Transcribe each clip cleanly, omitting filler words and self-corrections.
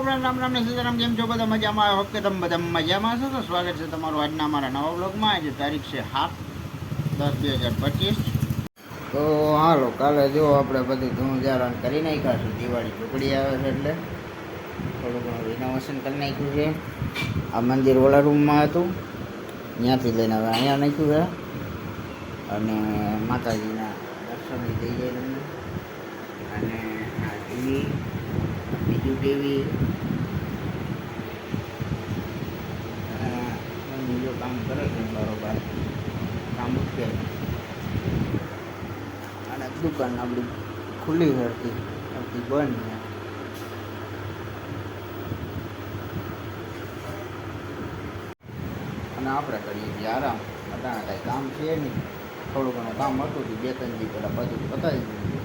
Friend, Ram Ram ને સીતારામ. કેમ છો બધા? મજામાં? આઈ હોપ કે તમે બધા મજામાં છો. તો સ્વાગત છે તમારું આજના અમારા નવા બ્લોગમાં. આજે તારીખ છે 7/10/2025. તો હાલો, કાલે જો આપણે બધું ધૂમધામ કરી નાખ્યા છે. દિવાળી ટુકડી આવે છે એટલે થોડું ઘણું રિનોવેશન કરી નાખ્યું છે. આ મંદિર ઓલા રૂમમાં હતું, ત્યાંથી લઈને હવે અહીંયા નાખ્યું છે. અને માતાજીના દર્શન થઈ જાય તમને. અને આ ટીવી, બીજું ટીવી, બીજું કામ કરે છે બરોબર, કામ ઉઠે. અને દુકાન આપણી ખુલ્લી હતી, અડધી બંધ. અને આપણે કરીએ છીએ આરામ. અટાણા કાંઈ કામ છે નહીં, થોડું ઘણું કામ હતું. 2-3 દી પહેલાં બધું પતાવી દીધું.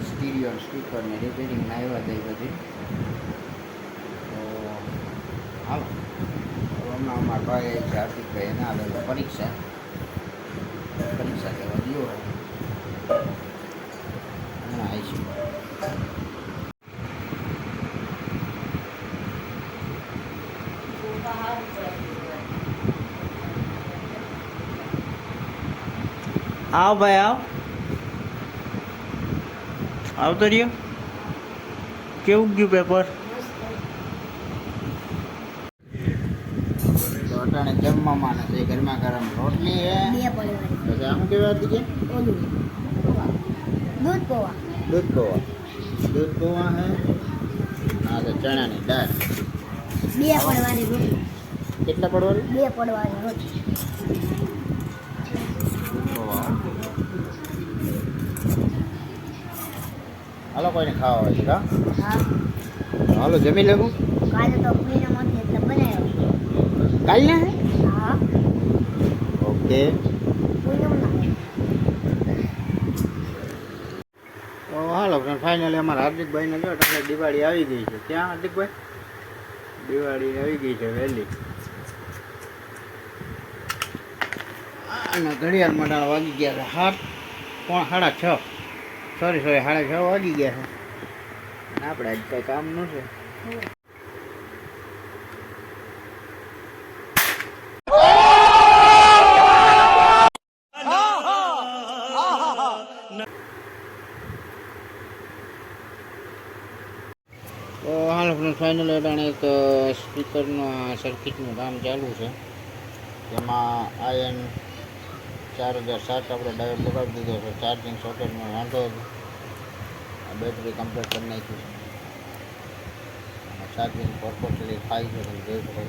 સ્ટીરિયો સ્પીકરને રિપેરિંગના આવ્યા થઈ બધી. તો હાલો, હમણાં અમારા ભાઈ છે હાર્દિકભાઈ, એના આવેલો પરીક્ષા દેવા ગયો હોય હમણાં આવીશું. આવ ભાઈ, આવતો રહ્યો. કેવું ગયું પેપર? તો અટાણે જમવામાં નથી, ગરમા ગરમ રોટલી હે. પછી આમ કેવા હતી કે દૂધ પોવા હે. હા, તો ચણાની દાળ. કેટલા પડવાની? 2 પડવાની રોટલી. હાલો, કોઈને ખાવા હોય છે? હા, હાલો જમી લેવું. કાલે તો પૂનમ હતી એટલે બનાવ્યો. કાલના હે? હા. ઓકે. તો હાલો ફ્રેન્ડ, ફાઇનલી અમારા હાર્દિકભાઈને જો એટલે દિવાળી આવી ગઈ છે. ક્યાં હાર્દિકભાઈ? દિવાળી આવી ગઈ છે વહેલી. અને ઘડિયાળ મંડાળ વાગી ગયા છે 7:30. સોરી 6:30 વાગી ગયા છે. અને આપણે આજ કંઈ કામ નથી. તો હાલ ફ્રેન્ડ, ફાઇનલ અટાણે એક સ્પીકરનું સર્કિટનું કામ ચાલુ છે. તેમાં આયન 4007 આપણે ડાયોડ લગાવી દીધો છે. ચાર્જિંગ સોકેટમાં વાંધો હતો. બેટરી કમ્પ્લીટ કરી નાખ્યું છે. અને ચાર્જિંગ પરફેક્ટલી થાય છે, તમે જોઈ શકો.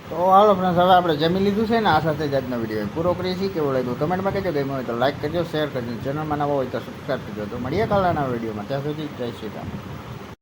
તો હાલો ફ્રેન્ડ્સ, હવે આપણે જમી લીધું છે ને. આ સાથે જ આજનો વિડીયો પૂરો કરીએ છીએ. કેવો લાગ્યો કમેન્ટમાં કહેજો. ગમ્યું હોય તો લાઈક કરજો, શેર કરજો, ચેનલમાં નવા હોય તો સબસ્ક્રાઈબ કરજો. તો મળીએ કાલના વિડીયોમાં. ત્યાં સુધી જય શ્રી રામ.